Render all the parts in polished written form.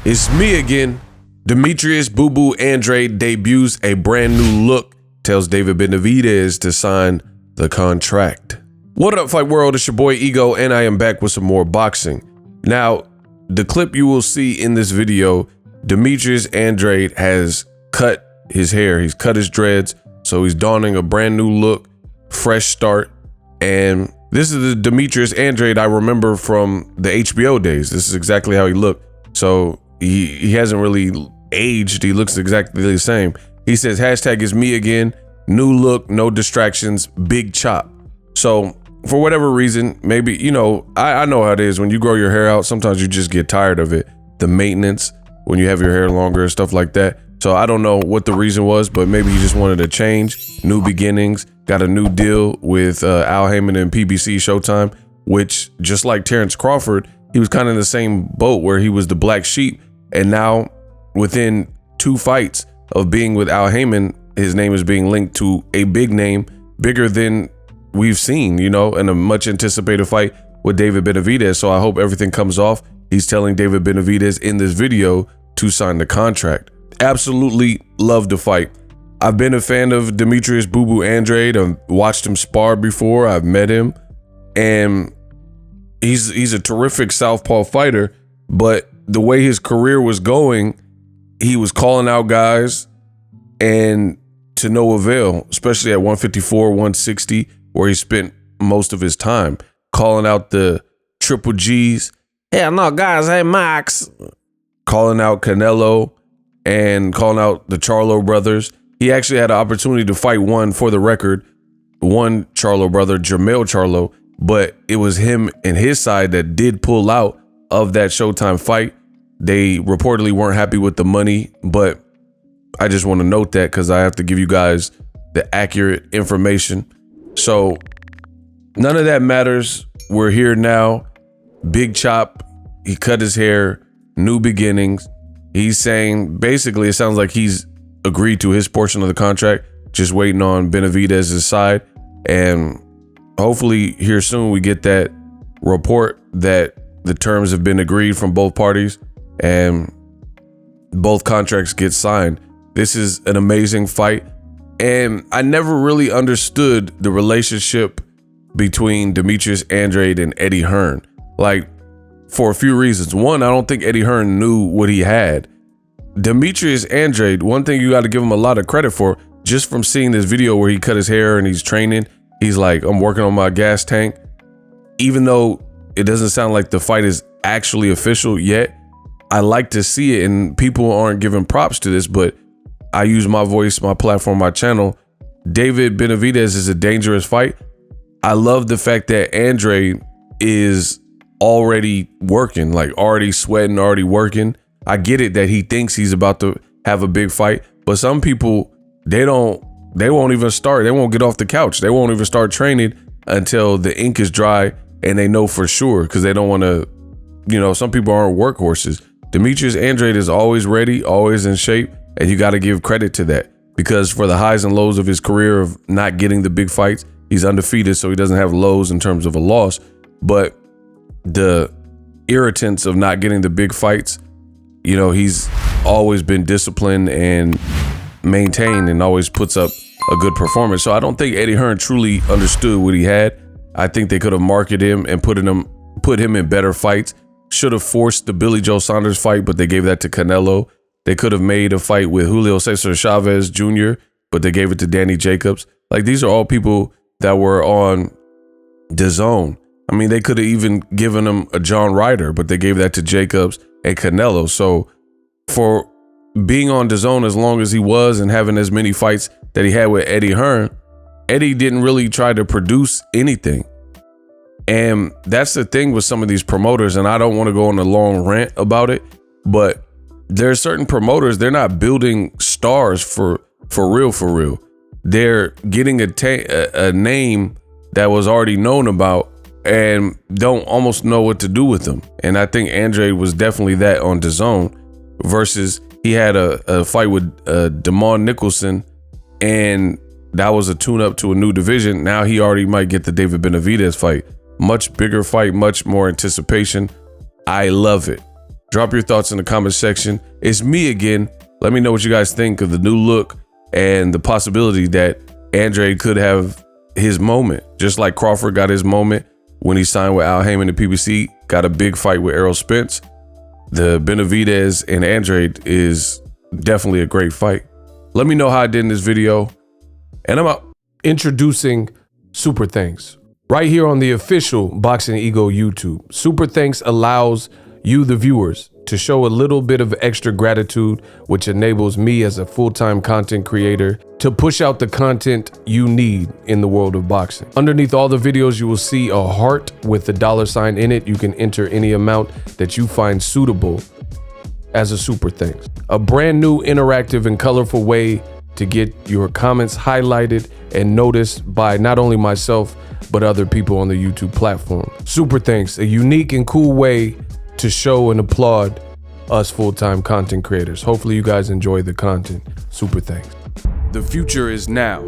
It's me again. Demetrius Boo Boo Andrade debuts a brand new look, tells David Benavidez to sign the contract. What up, Fight World? It's your boy Ego, and I am back with some more boxing. Now, the clip you will see in this video, Demetrius Andrade has cut his hair. He's cut his dreads, so he's donning a brand new look, fresh start. And this is the Demetrius Andrade I remember from the HBO days. This is exactly how he looked. So he hasn't really aged. He looks exactly the same. He says, hashtag is me again. New look, no distractions, big chop. So for whatever reason, maybe, you know, I know how it is when you grow your hair out. Sometimes you just get tired of it. The maintenance when you have your hair longer and stuff like that. So I don't know what the reason was, but maybe he just wanted to change. New beginnings. Got a new deal with Al Heyman and PBC Showtime, which, just like Terrence Crawford, he was kind of in the same boat where he was the black sheep. And now within 2 fights of being with Al Heyman, his name is being linked to a big name, bigger than we've seen, you know, in a much anticipated fight with David Benavidez. So I hope everything comes off. He's telling David Benavidez in this video to sign the contract. Absolutely love the fight. I've been a fan of Demetrius Boo Boo Andrade. I've watched him spar before. I've met him, and he's a terrific southpaw fighter. But the way his career was going, he was calling out guys and to no avail, especially at 154, 160, where he spent most of his time calling out the Triple G's. Hell no, guys, hey, Max. Calling out Canelo and calling out the Charlo brothers. He actually had an opportunity to fight one, for the record, one Charlo brother, Jermell Charlo, but it was him and his side that did pull out of that Showtime fight. They reportedly weren't happy with the money, but I just want to note that because I have to give you guys the accurate information. So none of that matters. We're here now. Big chop. He cut his hair. New beginnings. He's saying, basically, it sounds like he's agreed to his portion of the contract, just waiting on Benavidez's side. And hopefully here soon we get that report that the terms have been agreed from both parties and both contracts get signed. This is an amazing fight. And I never really understood the relationship between Demetrius Andrade and Eddie Hearn. Like, for a few reasons. One, I don't think Eddie Hearn knew what he had. Demetrius Andrade, one thing you got to give him a lot of credit for, just from seeing this video where he cut his hair and he's training, he's like, I'm working on my gas tank. Even though it doesn't sound like the fight is actually official yet, I like to see it, and people aren't giving props to this, but I use my voice, my platform, my channel. David Benavidez is a dangerous fight. I love the fact that Andrade is already working, like already sweating, already working. I get it that he thinks he's about to have a big fight, but some people, they won't even start. They won't get off the couch. They won't even start training until the ink is dry and they know for sure, because they don't want to, you know, some people aren't workhorses. Demetrius Andrade is always ready, always in shape, and you got to give credit to that, because for the highs and lows of his career of not getting the big fights, he's undefeated, so he doesn't have lows in terms of a loss. But the irritants of not getting the big fights, you know, he's always been disciplined and maintained and always puts up a good performance. So I don't think Eddie Hearn truly understood what he had. I think they could have marketed him and put him in better fights. Should have forced the Billy Joe Saunders fight, but they gave that to Canelo. They could have made a fight with Julio Cesar Chavez Jr., but they gave it to Danny Jacobs. Like, these are all people that were on DAZN. I mean, they could have even given him a John Ryder, but they gave that to Jacobs and Canelo. So for being on DAZN as long as he was and having as many fights that he had with Eddie Hearn, Eddie didn't really try to produce anything. And that's the thing with some of these promoters, and I don't want to go on a long rant about it, but there are certain promoters, they're not building stars for real. They're getting a name that was already known about and don't almost know what to do with them. And I think Andrade was definitely that on DAZN, versus he had a fight with Damon Nicholson, and that was a tune-up to a new division. Now he already might get the David Benavidez fight. Much bigger fight, much more anticipation. I love it. Drop your thoughts in the comment section. It's me again. Let me know what you guys think of the new look and the possibility that Andrade could have his moment, just like Crawford got his moment when he signed with Al Haymon and PBC, got a big fight with Errol Spence. The Benavidez and Andrade is definitely a great fight. Let me know how I did in this video. And I'm out. Introducing Super Thanks right here on the official Boxingego YouTube. Super Thanks allows you, the viewers, to show a little bit of extra gratitude, which enables me as a full-time content creator to push out the content you need in the world of boxing. Underneath all the videos, you will see a heart with the $sign in it. You can enter any amount that you find suitable as a super thanks. A brand new interactive and colorful way to get your comments highlighted and noticed by not only myself, but other people on the YouTube platform. Super thanks, a unique and cool way to show and applaud us full-time content creators. Hopefully you guys enjoy the content. Super thanks. The future is now.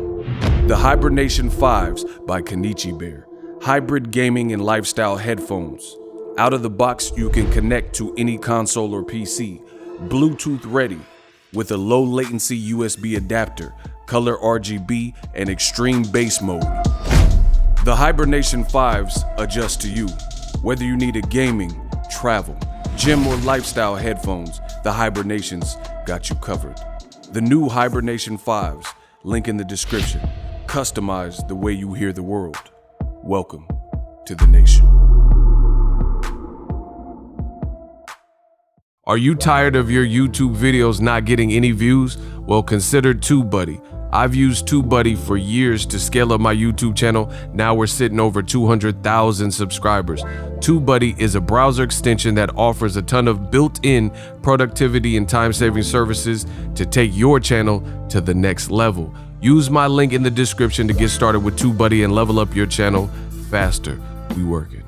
The Hibernation 5s by Kenichi Bear. Hybrid gaming and lifestyle headphones. Out of the box, you can connect to any console or PC. Bluetooth ready with a low latency USB adapter, color RGB, and extreme bass mode. The Hibernation 5s adjust to you. Whether you need a gaming, travel, gym, or lifestyle headphones, the Hibernations got you covered. The new Hibernation 5s, link in the description. Customize the way you hear the world. Welcome to the nation. Are you tired of your YouTube videos not getting any views? Well, consider TubeBuddy. I've used TubeBuddy for years to scale up my YouTube channel. Now we're sitting over 200,000 subscribers. TubeBuddy is a browser extension that offers a ton of built-in productivity and time-saving services to take your channel to the next level. Use my link in the description to get started with TubeBuddy and level up your channel faster. We working.